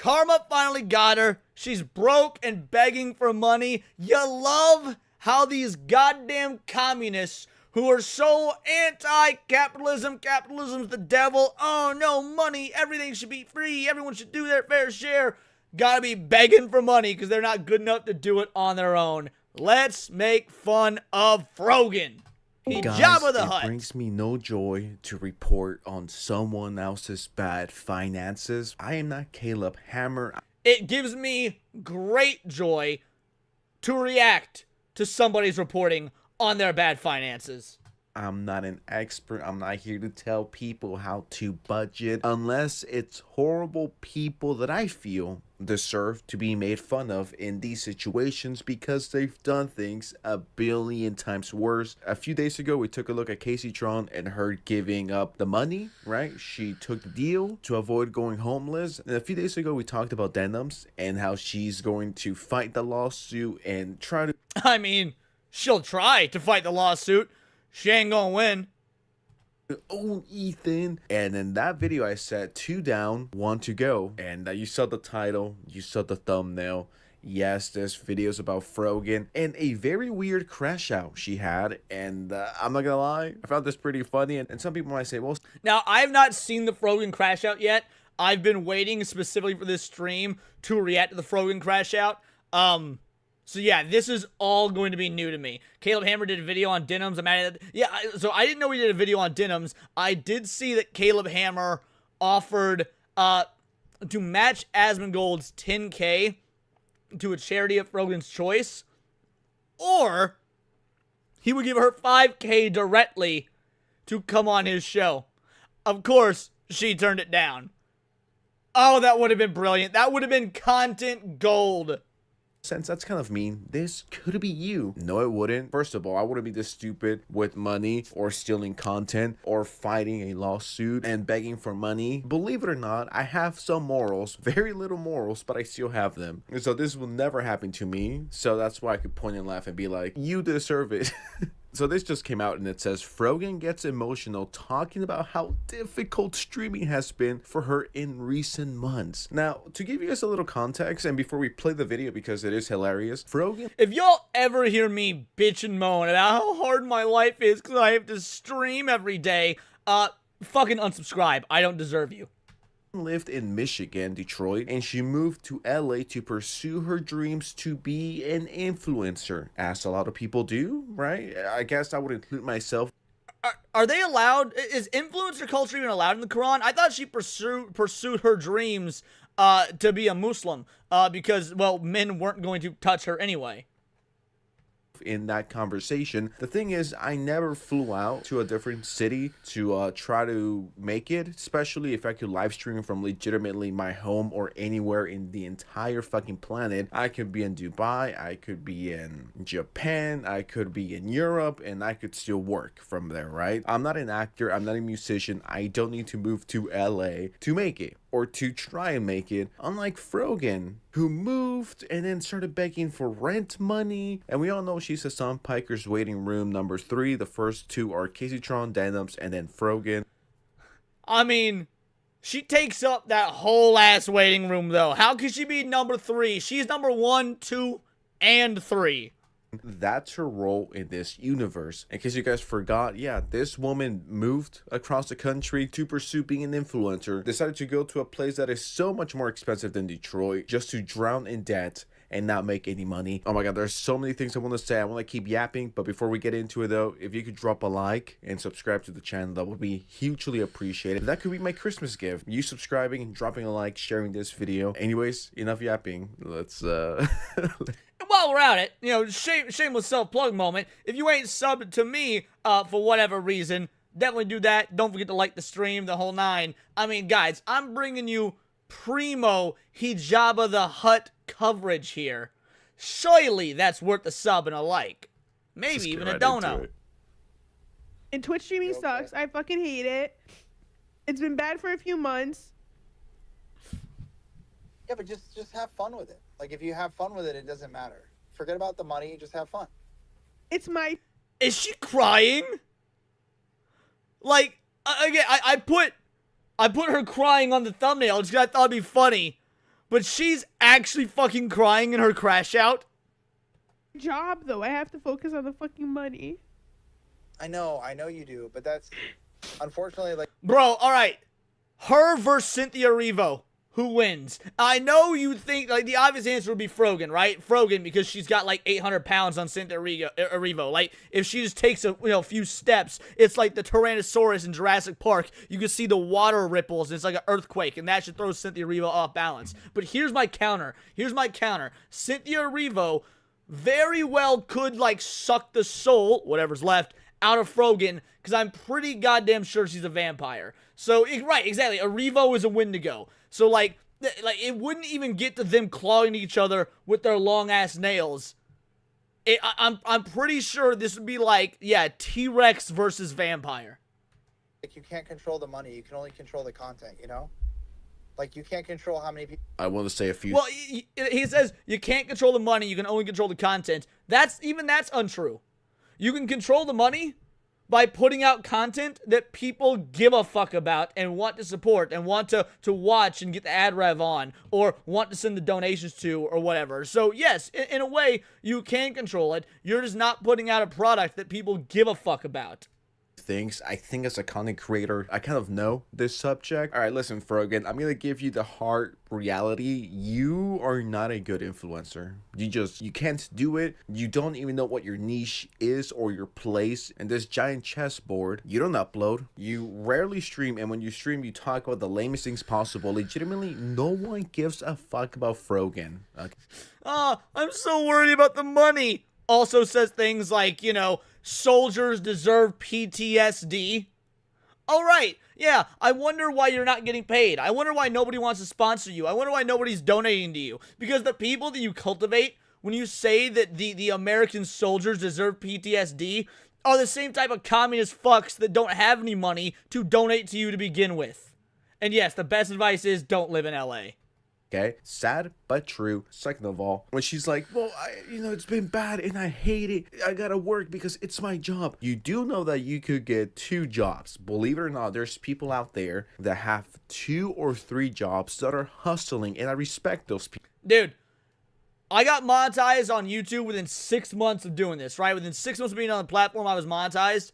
Karma finally got her. She's broke and begging for money. You love how these goddamn communists who are so anti-capitalism, capitalism's the devil, oh no, money, everything should be free, everyone should do their fair share, gotta be begging for money because they're not good enough to do it on their own. Let's make fun of Frogan. Jabba the Hutt. It brings me no joy to report on someone else's bad finances. I am not Caleb Hammer. It gives me great joy to react to somebody's reporting on their bad finances. I'm not an expert. I'm not here to tell people how to budget unless it's horrible people that I feel deserve to be made fun of in these situations because they've done things a billion times worse. A few days ago, we took a look at Casey Tron and her giving up the money, right? She took the deal to avoid going homeless. And a few days ago, we talked about denims and how she's going to fight the lawsuit and try to... I mean, she'll try to fight the lawsuit. She ain't gonna win. Oh, Ethan. And in that video, I said 2 down, 1 to go. And you saw the title, you saw the thumbnail. Yes, this video is about Frogan and a very weird crash out she had. And I'm not gonna lie, I found this pretty funny. And some people might say, well... Now, I've not seen the Frogan crash out yet. I've been waiting specifically for this stream to react to the Frogan crash out. So yeah, this is all going to be new to me. Caleb Hammer did a video on denims. I'm at it. Yeah, so I didn't know he did a video on denims. I did see that Caleb Hammer offered to match Asmongold's 10K to a charity of Frogan's choice, or he would give her 5K directly to come on his show. Of course, she turned it down. Oh, that would have been brilliant. That would have been content gold. Since that's kind of mean, this could be you. No, it wouldn't. First of all, I wouldn't be this stupid with money or stealing content or fighting a lawsuit and begging for money. Believe it or not, I have some morals, very little morals, but I still have them. And so this will never happen to me. So that's why I could point and laugh and be like, you deserve it. So this just came out and it says Frogan gets emotional talking about how difficult streaming has been for her in recent months. Now, to give you guys a little context and before we play the video because it is hilarious, Frogan... If y'all ever hear me bitch and moan about how hard my life is because I have to stream every day, fucking unsubscribe. I don't deserve you. Lived in Michigan, Detroit, and she moved to LA to pursue her dreams to be an influencer, as a lot of people do, right? I guess I would include myself. Are they allowed? Is influencer culture even allowed in the Quran? I thought she pursued her dreams to be a Muslim because, well, men weren't going to touch her anyway. In that conversation, the thing is, I never flew out to a different city to try to make it, especially if I could live stream from legitimately my home or anywhere in the entire fucking planet. I could be in Dubai, I could be in Japan, I could be in Europe, and I could still work from there, right? I'm not an actor, I'm not a musician, I don't need to move to LA to make it or to try and make it, unlike Frogan, who moved and then started begging for rent money. And we all know she's Hassan Piker's waiting room number 3. The first 2 are Casey Tron, Denims, and then Frogan. I mean, she takes up that whole ass waiting room though. How could she be number 3? She's number 1, 2, and 3. That's her role in this universe. In case you guys forgot, yeah, this woman moved across the country to pursue being an influencer, decided to go to a place that is so much more expensive than Detroit just to drown in debt and not make any money. Oh my god, there's so many things I want to say. I want to keep yapping, but before we get into it though, if you could drop a like and subscribe to the channel, that would be hugely appreciated. That could be my Christmas gift. You subscribing and dropping a like, sharing this video. Anyways, enough yapping. Let's While we're at it, you know, shameless self-plug moment. If you ain't subbed to me for whatever reason, definitely do that. Don't forget to like the stream, the whole 9. I mean, guys, I'm bringing you primo Jabba the Hutt coverage here. Surely that's worth a sub and a like. Maybe even a dono. And Twitch streaming sucks. I fucking hate it. It's been bad for a few months. Yeah, but just have fun with it. Like, if you have fun with it, it doesn't matter. Forget about the money, just have fun. It's my... Is she crying? Like, again, I put her crying on the thumbnail just 'cause I thought it'd be funny. but she's actually fucking crying in her crash out. Job though, I have to focus on the fucking money. I know you do, but that's unfortunately like. Bro, alright. Her versus Cynthia Erivo. Who wins? I know you think, like, the obvious answer would be Frogan, right? Frogan, because she's got, like, 800 pounds on Cynthia Erivo. Like, if she just takes a few steps, it's like the Tyrannosaurus in Jurassic Park. You can see the water ripples, and it's like an earthquake, and that should throw Cynthia Erivo off balance. But here's my counter. Cynthia Erivo very well could, like, suck the soul, whatever's left, out of Frogan, because I'm pretty goddamn sure she's a vampire. So, right, exactly. Erivo is a Wendigo. So, like, it wouldn't even get to them clawing each other with their long-ass nails. I'm pretty sure this would be like, yeah, T-Rex versus vampire. Like, you can't control the money. You can only control the content, you know? Like, you can't control how many people... I want to say a few... Well, he says you can't control the money, you can only control the content. That's untrue. You can control the money by putting out content that people give a fuck about and want to support and want to watch and get the ad rev on or want to send the donations to or whatever. So yes, in a way, you can control it. You're just not putting out a product that people give a fuck about. Things. I think as a content creator, I kind of know this subject. All right, listen, Frogan, I'm gonna give you the hard reality. You are not a good influencer. You can't do it. You don't even know what your niche is or your place in this giant chessboard. You don't upload. You rarely stream, and when you stream, you talk about the lamest things possible. Legitimately, no one gives a fuck about Frogan. Okay. I'm so worried about the money. Also says things like, soldiers deserve PTSD. All right, yeah, I wonder why you're not getting paid. I wonder why nobody wants to sponsor you. I wonder why nobody's donating to you. Because the people that you cultivate, when you say that the American soldiers deserve PTSD, are the same type of communist fucks that don't have any money to donate to you to begin with. And yes, the best advice is don't live in LA. Okay, sad but true. Second of all, when she's like, well, it's been bad and I hate it. I gotta work because it's my job. You do know that you could get 2 jobs. Believe it or not, there's people out there that have 2 or 3 jobs that are hustling, and I respect those people. Dude, I got monetized on YouTube within 6 months of doing this, right? Within 6 months of being on the platform, I was monetized.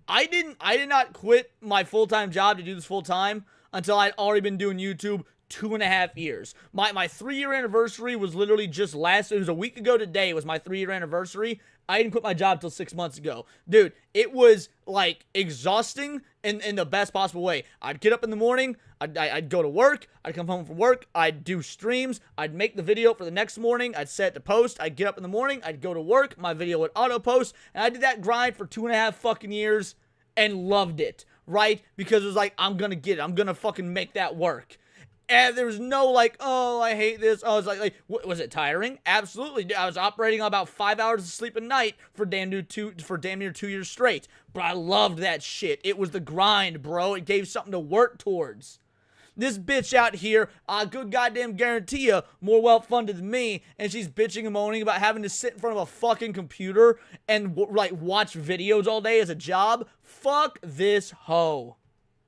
I did not quit my full-time job to do this full-time until I'd already been doing YouTube 2.5 years. My 3-year anniversary was literally just it was a week ago today. It was my 3-year anniversary. I didn't quit my job till 6 months ago. Dude, it was like exhausting in the best possible way. I'd get up in the morning, I'd go to work, I'd come home from work, I'd do streams, I'd make the video for the next morning, I'd set it to post, I'd get up in the morning, I'd go to work, my video would auto post, and I did that grind for 2.5 fucking years and loved it, right? Because it was like, I'm gonna get it, I'm gonna fucking make that work. And there was no like, oh, I hate this. I was like, was it tiring? Absolutely. I was operating on about 5 hours of sleep a night for damn near 2 years straight. But I loved that shit. It was the grind, bro. It gave something to work towards. This bitch out here, good goddamn guarantee you, more well-funded than me, and she's bitching and moaning about having to sit in front of a fucking computer and watch videos all day as a job. Fuck this hoe.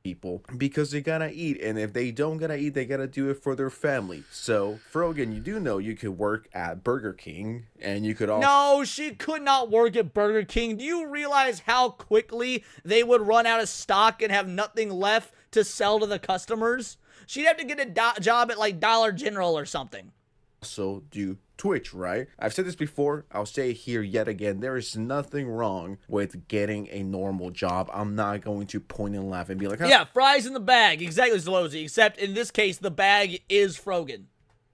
People because they gotta eat, and if they don't gotta eat, they gotta do it for their family. So Frogan, you do know you could work at Burger King, and you could also... No, she could not work at Burger King. Do you realize how quickly they would run out of stock and have nothing left to sell to the customers? She'd have to get a job at like Dollar General or something. Also do Twitch, right? I've said this before, I'll say it here yet again. There is nothing wrong with getting a normal job. I'm not going to point and laugh and be like, yeah, fries in the bag. Exactly, Zalozy. Except in this case, the bag is Frogan.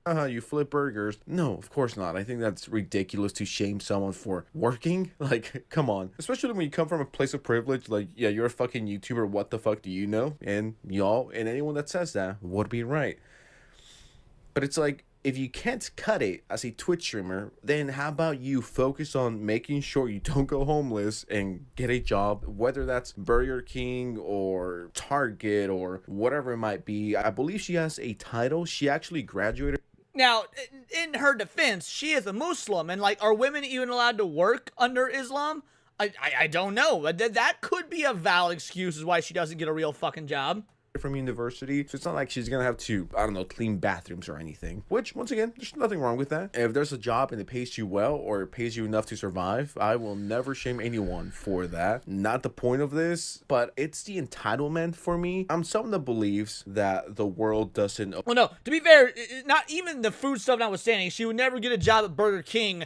You flip burgers. No, of course not. I think that's ridiculous to shame someone for working. Like, come on. Especially when you come from a place of privilege. Like, yeah, you're a fucking YouTuber. What the fuck do you know? And y'all, and anyone that says that would be right. But it's like, if you can't cut it as a Twitch streamer, then how about you focus on making sure you don't go homeless and get a job, whether that's Burger King or Target or whatever it might be. I believe she has a title. She actually graduated. Now, in her defense, she is a Muslim, and like, are women even allowed to work under Islam? I don't know. That could be a valid excuse as why she doesn't get a real fucking job. from university, so it's not like she's gonna have to, I don't know, clean bathrooms or anything, which once again, there's nothing wrong with that. If there's a job and it pays you well or it pays you enough to survive, I will never shame anyone for that. Not the point of this, but it's the entitlement for me. I'm someone that believes that the world doesn't. Well, no, to be fair, not even the food stuff notwithstanding, she would never get a job at Burger King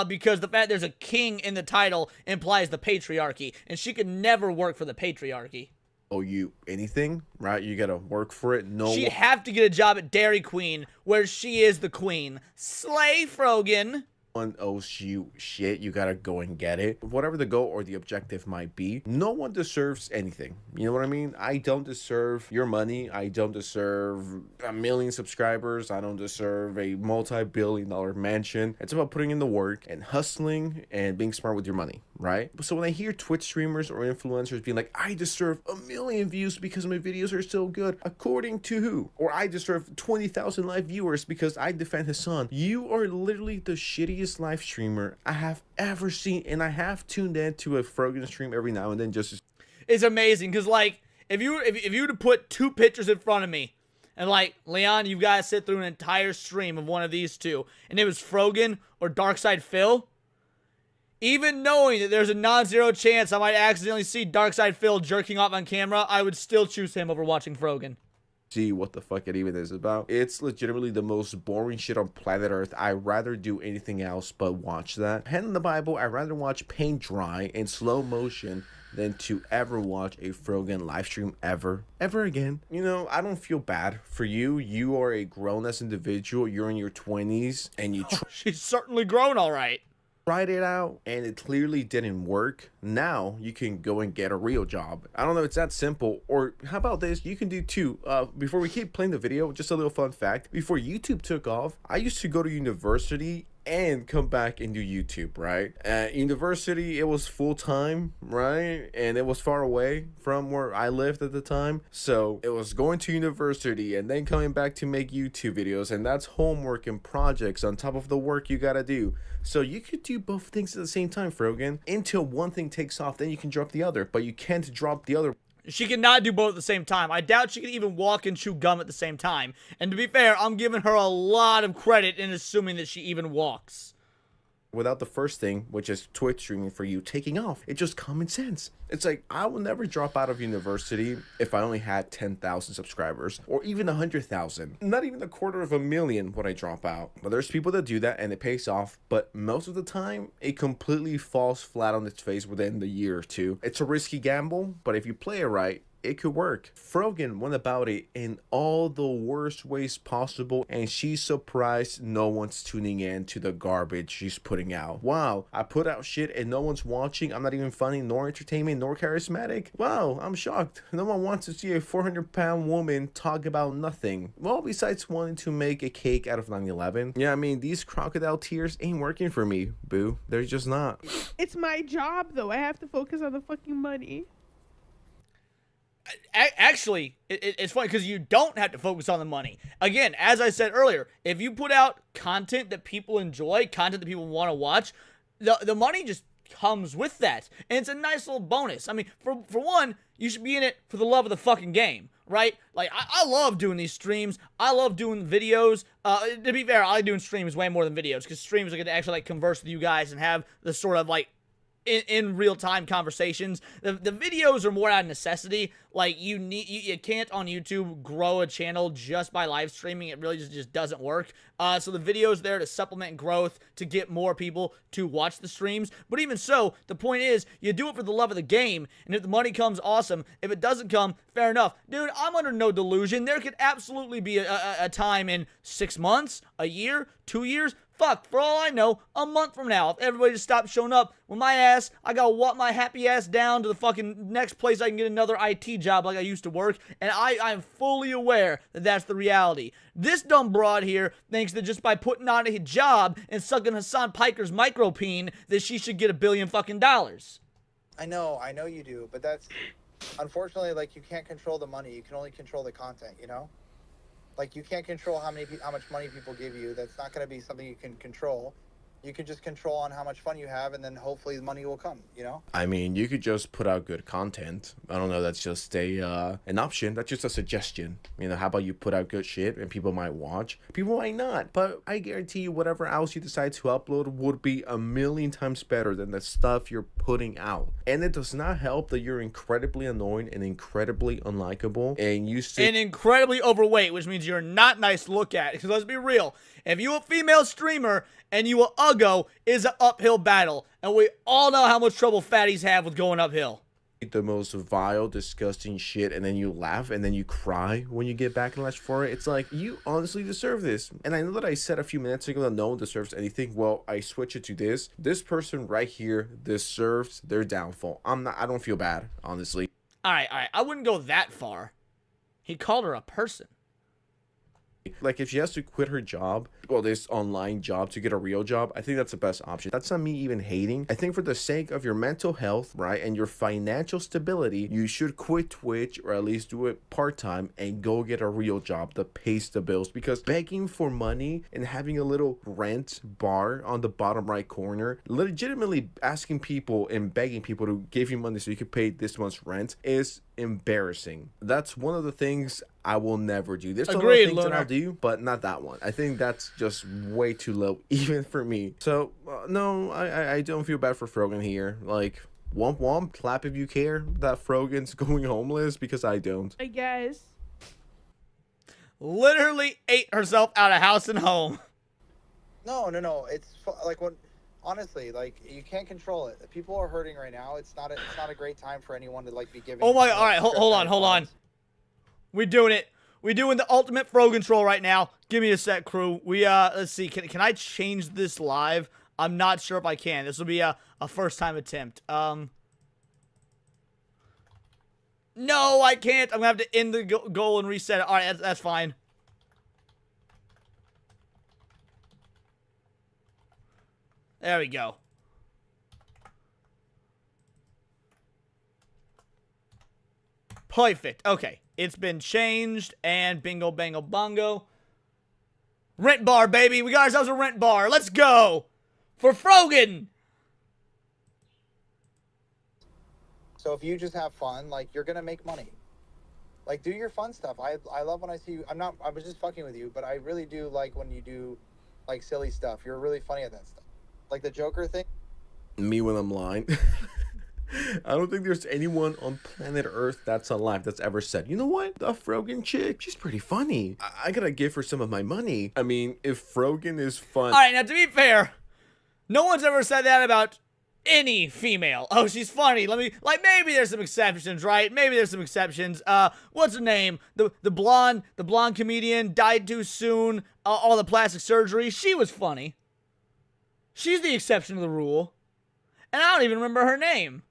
because the fact there's a king in the title implies the patriarchy, and she could never work for the patriarchy. Oh, you anything, right? You gotta work for it. No, She'd have to get a job at Dairy Queen, where she is the queen. Slay, Frogan. one owes you shit. You gotta go and get it. Whatever the goal or the objective might be, no one deserves anything. You know what I mean? I don't deserve your money. I don't deserve 1 million subscribers. I don't deserve a multi-billion-dollar mansion. It's about putting in the work and hustling and being smart with your money, right? So when I hear Twitch streamers or influencers being like, I deserve 1 million views because my videos are so good, according to who? Or I deserve 20,000 live viewers because I defend his son. You are literally the shittiest live streamer I have ever seen, and I have tuned in to a Frogan stream every now and then just. It's amazing because, like, if you were to put two pictures in front of me, and like, Leon, you've got to sit through an entire stream of one of these two, and it was Frogan or Darkside Phil. Even knowing that there's a non-zero chance I might accidentally see Darkside Phil jerking off on camera, I would still choose him over watching Frogan. See what the fuck it even is about. It's legitimately the most boring shit on planet Earth. I'd rather do anything else but watch that. Pen in the Bible, I'd rather watch paint dry in slow motion than to ever watch a Frogan live stream ever again. You know, I don't feel bad for you. You are a grown-ass individual. You're in your 20s and you She's certainly grown all right. tried it out and it clearly didn't work. Now you can go and get a real job. I don't know if it's that simple. Or how about this? You can do two. Before we keep playing the video, just a little fun fact. Before YouTube took off, I used to go to university and come back and do YouTube, right? At university, it was full-time, right? And it was far away from where I lived at the time. So it was going to university and then coming back to make YouTube videos. And that's homework and projects on top of the work you gotta do. So you could do both things at the same time, Frogan, until one thing takes off, then you can drop the other. But you can't drop the other. She cannot do both at the same time. I doubt she can even walk and chew gum at the same time. And to be fair, I'm giving her a lot of credit in assuming that she even walks. Without the first thing, which is Twitch streaming for you, taking off. It's just common sense. It's like, I will never drop out of university if I only had 10,000 subscribers or even 100,000. Not even 250,000 would I drop out. But there's people that do that and it pays off. But most of the time, it completely falls flat on its face within the year or two. It's a risky gamble, but if you play it right, it could work. Frogan went about it in all the worst ways possible, and she's surprised no one's tuning in to the garbage she's putting out. Wow, I put out shit and no one's watching. I'm not even funny, nor entertainment, nor charismatic. Wow, I'm shocked. No one wants to see a 400-pound woman talk about nothing. Well, besides wanting to make a cake out of 9/11. Yeah, I mean, these crocodile tears ain't working for me, boo. They're just not. It's my job, though. I have to focus on the fucking money. Actually, it's funny because you don't have to focus on the money. Again, as I said earlier, if you put out content that people enjoy, content that people want to watch, the money just comes with that. And it's a nice little bonus. I mean, for one, you should be in it for the love of the fucking game, right? Like, I love doing these streams. I love doing videos. To be fair, I like doing streams way more than videos because streams I get to actually, like, converse with you guys and have the sort of, like, in real-time conversations. The videos are more out of necessity. Like, you can't on YouTube grow a channel just by live streaming. It really just doesn't work. So the video's there to supplement growth, to get more people to watch the streams. But even so, the point is, you do it for the love of the game, and if the money comes, awesome. If it doesn't come, fair enough. Dude, I'm under no delusion. There could absolutely be a time in 6 months, a year, 2 years, fuck, for all I know, a month from now, if everybody just stops showing up with my ass, I gotta walk my happy ass down to the fucking next place I can get another IT job like I used to work, and I'm fully aware that that's the reality. This dumb broad here thinks that just by putting on a job and sucking Hassan Piker's micropeen, that she should get $1 billion fucking dollars. I know you do, but that's unfortunately, like, you can't control the money. You can only control the content, you know? Like, you can't control how much money people give you. That's not going to be something you can control. you can just control on how much fun you have, and then hopefully the money will come, you know? I mean, you could just put out good content. I don't know, that's just an option. That's just a suggestion. You know, how about you put out good shit and people might watch? People might not, but I guarantee you whatever else you decide to upload would be a million times better than the stuff you're putting out. And it does not help that you're incredibly annoying and incredibly unlikable, and you say And incredibly overweight, which means you're not nice to look at. Because let's be real, if you a female streamer and you a uggo, is an uphill battle. And we all know how much trouble fatties have with going uphill. the most vile, disgusting shit, and then you laugh and then you cry when you get backlash for it. It's like, you honestly deserve this. And I know that I said a few minutes ago that no one deserves anything. Well, I switch it to this. This person right here deserves their downfall. I don't feel bad, honestly. All right. I wouldn't go that far. He called her a person. Like, if she has to quit her job, well, this online job, to get a real job, I think that's the best option. That's not me even hating. I think for the sake of your mental health, right, and your financial stability, you should quit Twitch, or at least do it part-time, and go get a real job that pays the bills. Because begging for money and having a little rent bar on the bottom right corner, legitimately asking people and begging people to give you money so you can pay this month's rent, is embarrassing. That's one of the things I will never do. There's some other Agreed, things Lunar. that I'll do, but not that one. I think that's just way too low, even for me. So, no, I don't feel bad for Frogan here. Like, womp womp, clap if you care that Frogan's going homeless, because I don't. I guess. Literally ate herself out of house and home. No. It's like when, honestly, like you can't control it. People are hurting right now. It's not a great time for anyone to like be giving. Oh my, all right, hold on. We're doing it. We're doing the ultimate Frogan troll right now. Give me a sec, crew. Let's see. Can I change this live? I'm not sure if I can. This will be a first time attempt. No, I can't. I'm gonna have to end the goal and reset it. All right, that's fine. There we go. Perfect. Okay. It's been changed, and bingo, bango, bongo. Rent bar, baby. We got ourselves a rent bar. Let's go. For Frogan. So if you just have fun, like you're gonna make money. Like do your fun stuff. I love when I see you. I was just fucking with you, but I really do like when you do like silly stuff. You're really funny at that stuff. Like the Joker thing. Me when I'm lying. I don't think there's anyone on planet Earth that's alive that's ever said, you know what, the Frogan chick, she's pretty funny. I gotta give her some of my money. I mean, if Frogan is fun. All right, now to be fair, no one's ever said that about any female. Oh, she's funny. Maybe there's some exceptions, right? Maybe there's some exceptions. What's her name? The blonde comedian died too soon. All the plastic surgery. She was funny. She's the exception to the rule. And I don't even remember her name.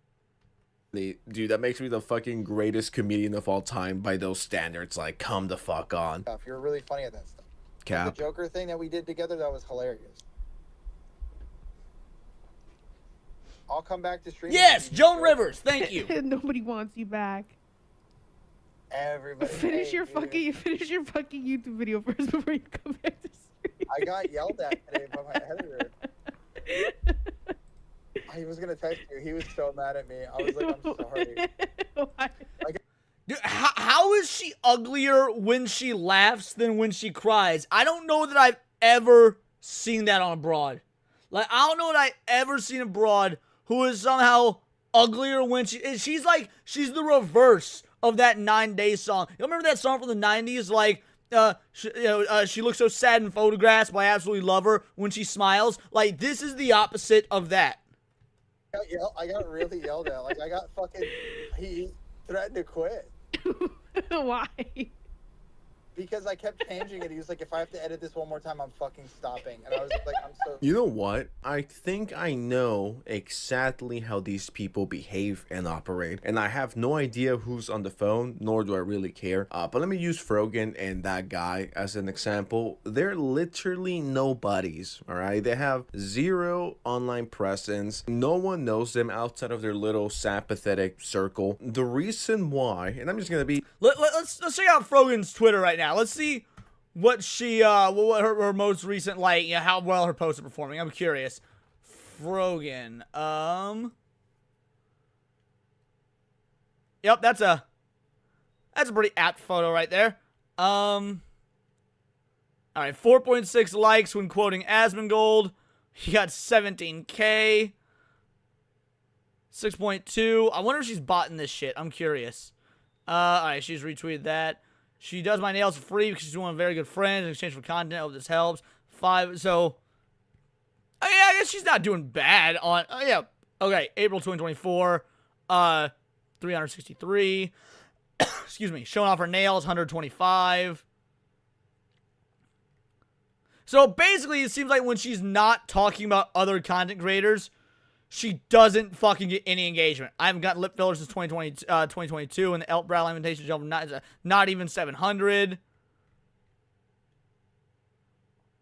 Dude, that makes me the fucking greatest comedian of all time by those standards. Like, come the fuck on. Stuff. You're really funny at that stuff. Cap. The Joker thing that we did together, that was hilarious. I'll come back to stream. Yes, Joan Rivers. Thank you. Nobody wants you back. Everybody. Finish hey, your dude, fucking YouTube video first before you come back to stream. I got yelled at today by my editor. He was gonna text you. He was so mad at me. I was like, I'm sorry. Why? Dude, how is she uglier when she laughs than when she cries? I don't know that I've ever seen that on a broad. Like, I don't know that I've ever seen a broad who is somehow uglier when she's the reverse of that 9 Day song. You remember that song from the 90s? Like, she looks so sad in photographs, but I absolutely love her when she smiles. Like, this is the opposite of that. I got really yelled at. Like, I got fucking. He threatened to quit. Why? Because I kept changing it. He was like, if I have to edit this one more time, I'm fucking stopping. And I was like, I'm so. You know what? I think I know exactly how these people behave and operate. And I have no idea who's on the phone, nor do I really care. But let me use Frogan and that guy as an example. They're literally nobodies, all right? They have zero online presence. No one knows them outside of their little sympathetic circle. The reason why, and I'm just going to be... Let's check out Frogan's Twitter right now. Let's see what she what her most recent, like, you know, how well her posts are performing. I'm curious. Frogan. Yep, that's a pretty apt photo right there. All right, 4.6 likes when quoting Asmongold. He got 17K. 6.2. I wonder if she's bought in this shit. I'm curious. All right, she's retweeted that. She does my nails for free because she's one of my very good friends in exchange for content. I hope this helps. 5. So, yeah, I guess she's not doing bad on. Yeah. Okay, April 2024. 363. Excuse me. Showing off her nails. 125. So basically, it seems like when she's not talking about other content creators, she doesn't fucking get any engagement. I haven't gotten lip fillers since 2022, and the Elk Brow Lamentation Gel not even 700.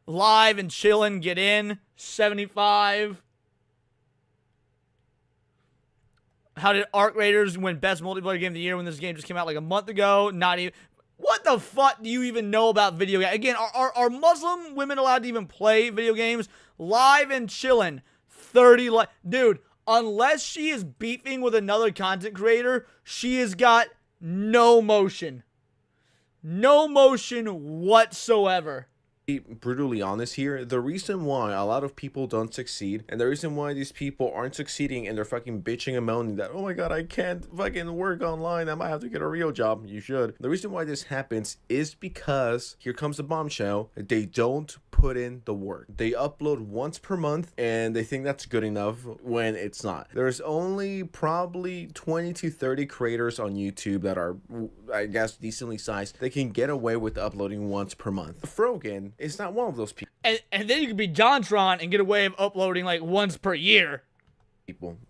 Live and chillin', get in, 75. How did Arc Raiders win Best Multiplayer Game of the Year when this game just came out like a month ago? Not even. What the fuck do you even know about video games? Again, are Muslim women allowed to even play video games? Live and chillin'. 30 like, dude, unless she is beefing with another content creator, she has got no motion. No motion whatsoever. Be brutally honest here, the reason why a lot of people don't succeed, and the reason why these people aren't succeeding and they're fucking bitching and moaning that, oh my god, I can't fucking work online, I might have to get a real job. You should. The reason why this happens is because, here comes the bombshell, they don't put in the work. They upload once per month and they think that's good enough when it's not. There's only probably 20 to 30 creators on YouTube that are, I guess, decently sized. They can get away with uploading once per month. Frogan is not one of those people. And then you could be JonTron and get away of uploading like once per year.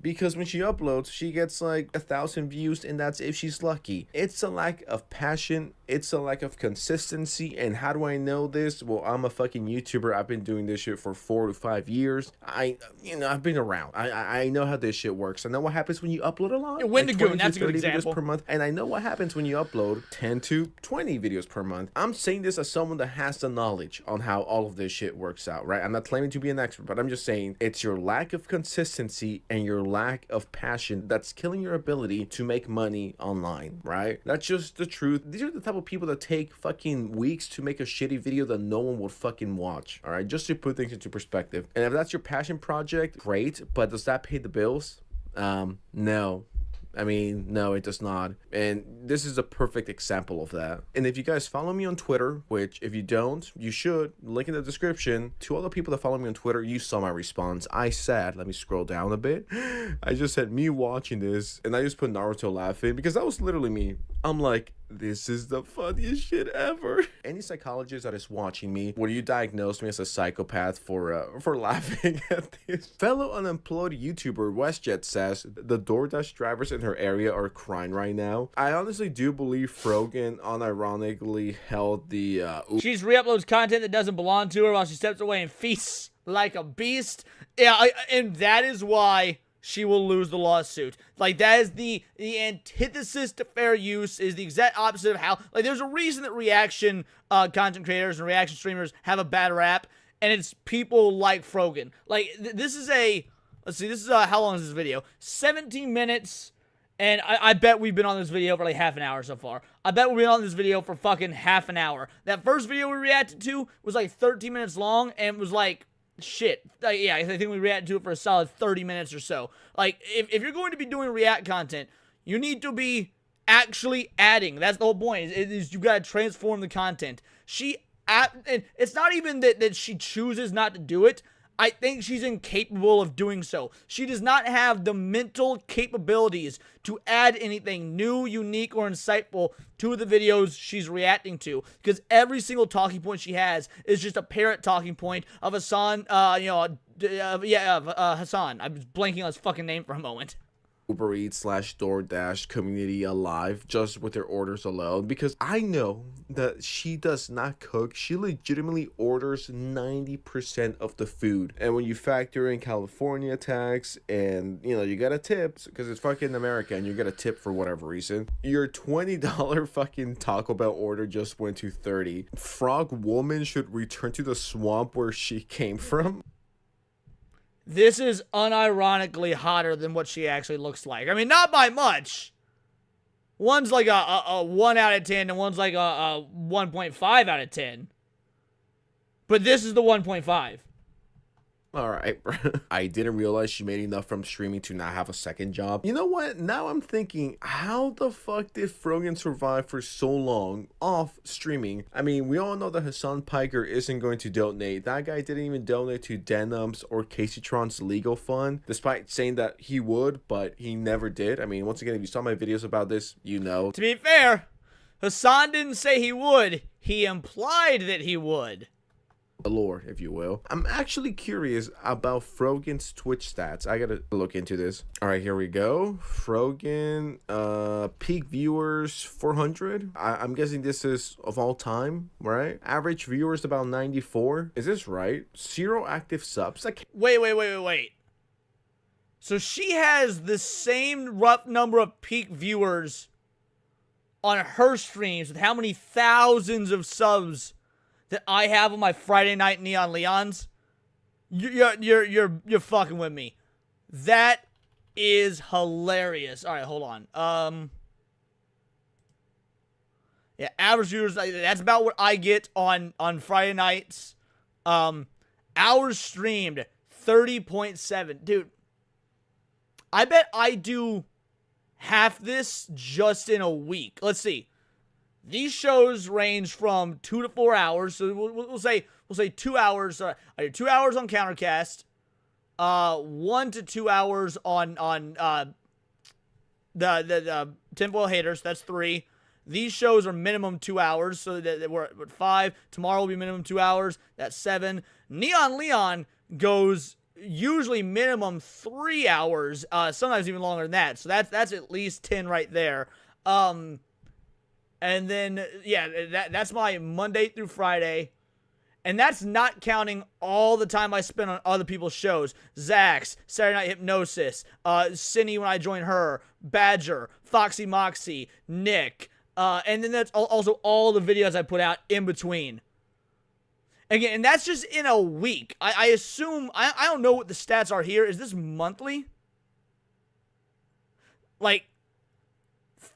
Because when she uploads, she gets like 1,000 views, and that's if she's lucky. It's a lack of passion, it's a lack of consistency. And how do I know this? Well, I'm a fucking YouTuber. I've been doing this shit for 4 to 5 years. I've been around. I know how this shit works. I know what happens when you upload a lot. Win the Goon, that's a good example. Per month, and I know what happens when you upload 10 to 20 videos per month. I'm saying this as someone that has the knowledge on how all of this shit works out, right? I'm not claiming to be an expert, but I'm just saying it's your lack of consistency and your lack of passion that's killing your ability to make money online, right? That's just the truth. These are the type of people that take fucking weeks to make a shitty video that no one would fucking watch, all right? Just to put things into perspective. And if that's your passion project, great, but does that pay the bills? No. I mean, no, it does not. And this is a perfect example of that. And if you guys follow me on Twitter, which if you don't, you should, link in the description. To all the people that follow me on Twitter, you saw my response. I said, let me scroll down a bit. I just said me watching this, and I just put Naruto laughing because that was literally me. I'm like, this is the funniest shit ever. Any psychologist that is watching me, would you diagnose me as a psychopath for laughing at this? Fellow unemployed YouTuber WestJet says the DoorDash drivers in her area are crying right now. I honestly do believe Frogan unironically held the She's re-uploads content that doesn't belong to her while she steps away and feasts like a beast. Yeah, and that is why she will lose the lawsuit. Like, that is the antithesis to fair use, is the exact opposite of how, like, there's a reason that reaction content creators and reaction streamers have a bad rap, and it's people like Frogan. Like, this is let's see, this is, how long is this video? 17 minutes, and I bet we've been on this video for like half an hour so far. I bet we've been on this video for fucking half an hour. That first video we reacted to was like 13 minutes long, and was like, shit. Yeah, I think we reacted to it for a solid 30 minutes or so. Like, if you're going to be doing react content, you need to be actually adding. That's the whole point, is you gotta transform the content. And it's not even that she chooses not to do it. I think she's incapable of doing so. She does not have the mental capabilities to add anything new, unique, or insightful to the videos she's reacting to. Because every single talking point she has is just a parrot talking point of Hassan, Hassan. I was blanking on his fucking name for a moment. Uber Eats / DoorDash community alive just with their orders alone, because I know that she does not cook. She legitimately orders 90% of the food. And when you factor in California tax and, you know, you get a tip because it's fucking America and you get a tip for whatever reason, your $20 fucking Taco Bell order just went to 30. Frog woman should return to the swamp where she came from. This is unironically hotter than what she actually looks like. I mean, not by much. One's like a 1 out of 10 and one's like a 1.5 out of 10. But this is the 1.5. All right, bro. I didn't realize she made enough from streaming to not have a second job. You know what? Now I'm thinking, how the fuck did Frogan survive for so long off streaming? I mean, we all know that Hassan Piker isn't going to donate. That guy didn't even donate to Denim's or Caseytron's legal fund, despite saying that he would, but he never did. I mean, once again, if you saw my videos about this, you know. To be fair, Hassan didn't say he would. He implied that he would. The lore, if you will. I'm actually curious about Frogan's Twitch stats. I gotta look into this. All right, here we go. Frogan, peak viewers 400. I'm guessing this is of all time, right? Average viewers about 94. Is this right? 0 active subs. Wait. So she has the same rough number of peak viewers on her streams with how many thousands of subs that I have on my Friday night Neon Leons? You're fucking with me. That is hilarious. All right, hold on. Yeah, average viewers, that's about what I get on Friday nights. Hours streamed 30.7. Dude, I bet I do half this just in a week. Let's see. These shows range from 2 to 4 hours. So we'll say 2 hours. I do 2 hours on Countercast, 1 to 2 hours on the Tinfoil Haters. That's 3. These shows are minimum 2 hours, so that we're at 5. Tomorrow will be minimum 2 hours. That's 7. Neon Leon goes usually minimum 3 hours, sometimes even longer than that. So that's at least 10 right there. And then, yeah, that's my Monday through Friday. And that's not counting all the time I spend on other people's shows. Zax, Saturday Night Hypnosis, Cindy when I join her, Badger, Foxy Moxie, Nick. And then that's also all the videos I put out in between. Again, and that's just in a week. I assume, I don't know what the stats are here. Is this monthly? Like,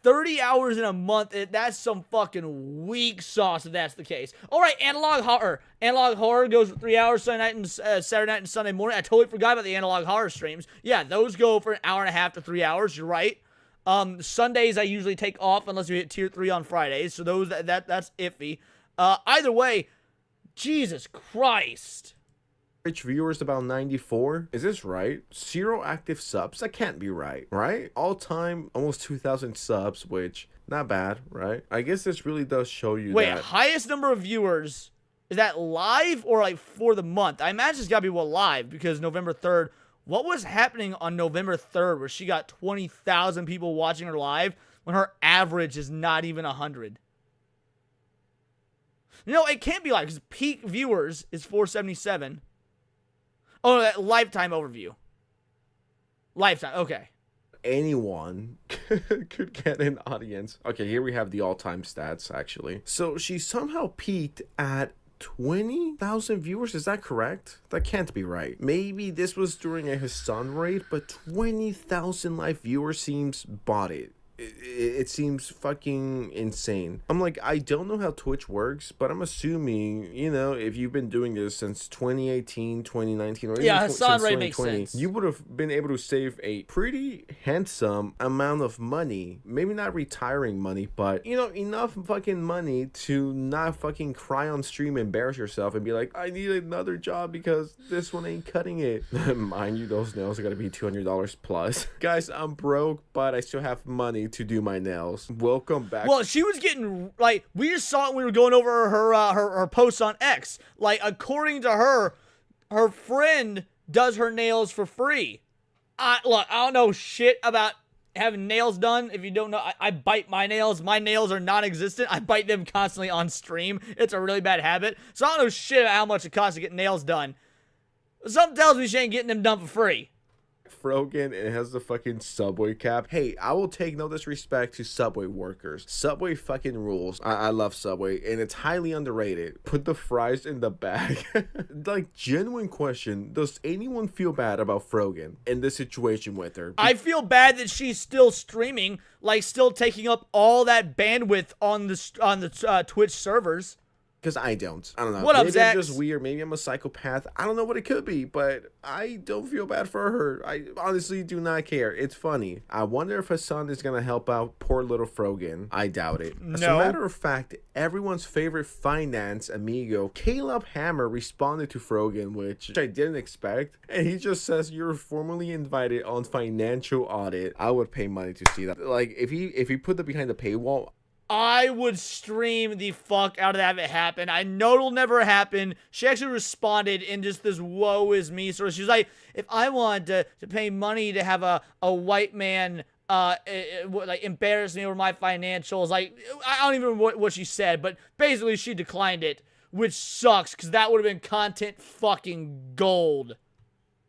30 hours in a month, that's some fucking weak sauce if that's the case. All right, Analog Horror. Analog Horror goes for 3 hours Sunday night and Saturday night and Sunday morning. I totally forgot about the Analog Horror streams. Yeah, those go for an hour and a half to 3 hours. You're right. Sundays I usually take off unless we hit tier 3 on Fridays. So those that's iffy. Either way, Jesus Christ. Average viewers about 94. Is this right? 0 active subs. That can't be right, right? All time, almost 2,000 subs, which not bad, right? I guess this really does show you Wait, that. highest number of viewers, is that live or like for the month? I imagine it's gotta be live because November 3rd. What was happening on November 3rd where she got 20,000 people watching her live when her average is not even 100? No, it can't be live because peak viewers is 477. Oh, that lifetime overview. Lifetime, okay. Anyone could get an audience. Okay, here we have the all-time stats, actually. So she somehow peaked at 20,000 viewers. Is that correct? That can't be right. Maybe this was during a Hassan raid, but 20,000 live viewers seems bought it. It seems fucking insane. I'm like, I don't know how Twitch works, but I'm assuming, you know, if you've been doing this since 2018, 2019, or even Hassan Ray makes sense. you would have been able to save a pretty handsome amount of money. Maybe not retiring money, but, you know, enough fucking money to not fucking cry on stream, embarrass yourself, and be like, I need another job because this one ain't cutting it. Mind you, those nails are gonna be $200 plus. Guys, I'm broke, but I still have money to do my nails. Welcome back. Well, she was getting, like, we just saw it when we were going over her posts on X. Like, according to her friend does her nails for free. Look, I don't know shit about having nails done. If you don't know, I bite my nails. My nails are non-existent. I bite them constantly on stream. It's a really bad habit. So I don't know shit about how much it costs to get nails done. Something tells me she ain't getting them done for free. Frogan, it has the fucking Subway cap. Hey, I will take no disrespect to Subway workers. Subway fucking rules. I love Subway, and it's highly underrated. Put the fries in the bag. Like, genuine question, does anyone feel bad about Frogan in this situation with her? I feel bad that she's still streaming, like still taking up all that bandwidth on the Twitch servers. Because I don't. I don't know. What up, maybe Zax? I'm just weird. Maybe I'm a psychopath. I don't know what it could be, but I don't feel bad for her. I honestly do not care. It's funny. I wonder if Hassan is going to help out poor little Frogan. I doubt it. As a matter of fact, everyone's favorite finance amigo, Caleb Hammer, responded to Frogan, which I didn't expect. And he just says, you're formally invited on financial audit. I would pay money to see that. Like, if he put that behind the paywall, I would stream the fuck out of that if it happened. I know it'll never happen. She actually responded in just this woe is me sort of. She was like, if I wanted to pay money to have a white man like embarrass me over my financials, like, I don't even remember what she said, but basically she declined it, which sucks because that would have been content fucking gold.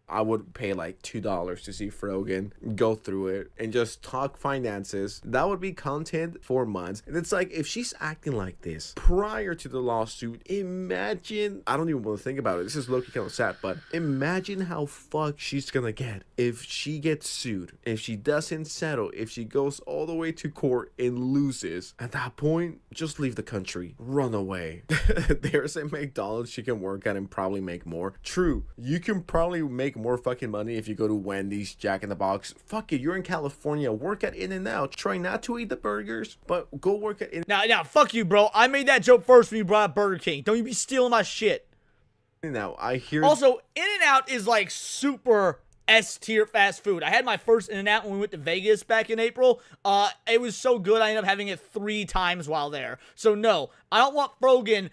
I would pay like $2 to see Frogan go through it and just talk finances. That would be content for months. And it's like, if she's acting like this prior to the lawsuit, imagine, I don't even want to think about it. This is low-key kind of sad, but imagine how fucked she's gonna get if she gets sued, if she doesn't settle, if she goes all the way to court and loses. At that point, just leave the country. Run away. There's a McDonald's she can work at and probably make more. True, you can probably make more fucking money if you go to Wendy's, Jack in the Box. Fuck it, you're in California, work at In-N-Out. Try not to eat the burgers, but go work at Now, fuck you, bro. I made that joke first when you brought up Burger King. Don't you be stealing my shit. In-N-Out. I hear. Also, In-N-Out is like super S-tier fast food. I had my first In-N-Out when we went to Vegas back in April. It was so good I ended up having it 3 times while there. So no, I don't want Frogan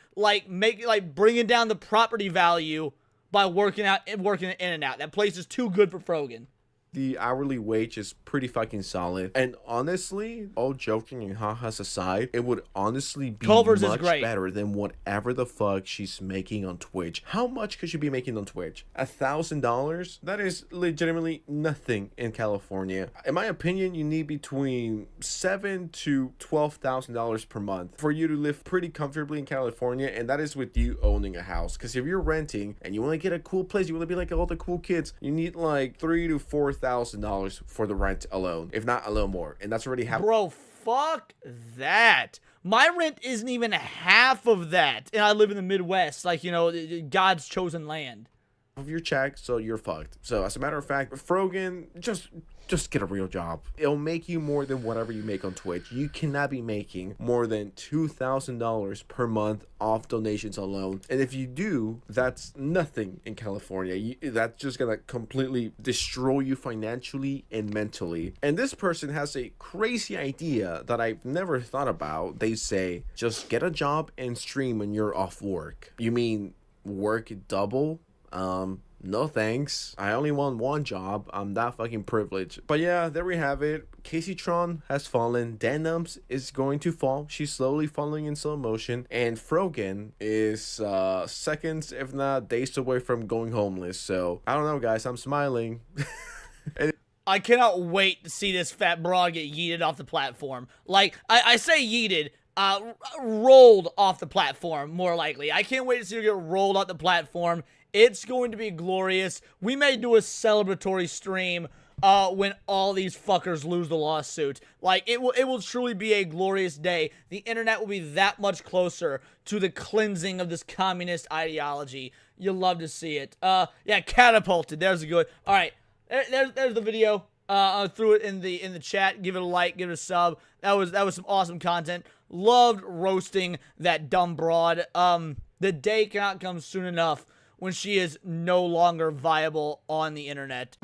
bringing down the property value by working at In-N-Out. That place is too good for Frogan. The hourly wage is pretty fucking solid. And honestly, all joking and ha-has aside, it would honestly be Culver's much is great. better than whatever the fuck she's making on Twitch. How much could she be making on Twitch? $1,000? That is legitimately nothing in California. In my opinion, you need between $7,000 to $12,000 per month for you to live pretty comfortably in California, and that is with you owning a house. Because if you're renting and you want to get a cool place, you want to be like all the cool kids, you need like $3,000 to $4,000 for the rent alone, if not a little more, and that's already happening. Bro, fuck that. My rent isn't even half of that, and I live in the Midwest, like, you know, God's chosen land. Of your check, so you're fucked. So as a matter of fact, Frogan, just get a real job. It'll make you more than whatever you make on Twitch. You cannot be making more than $2,000 per month off donations alone. And if you do, that's nothing in California. That's just gonna completely destroy you financially and mentally. And this person has a crazy idea that I've never thought about. They say, just get a job and stream when you're off work. You mean work double? No thanks. I only want one job. I'm that fucking privileged. But yeah, there we have it. Casey Tron has fallen. Denums is going to fall. She's slowly falling in slow motion. And Frogan is seconds, if not days away from going homeless. So, I don't know, guys. I'm smiling. I cannot wait to see this fat broad get yeeted off the platform. Like, I say yeeted. Rolled off the platform, more likely. I can't wait to see her get rolled off the platform. It's going to be glorious. We may do a celebratory stream when all these fuckers lose the lawsuit. Like, it will truly be a glorious day. The internet will be that much closer to the cleansing of this communist ideology. You'll love to see it. Yeah, catapulted. There's a good. All right, there's the video. I threw it in the chat. Give it a like. Give it a sub. That was some awesome content. Loved roasting that dumb broad. The day cannot come soon enough when she is no longer viable on the internet.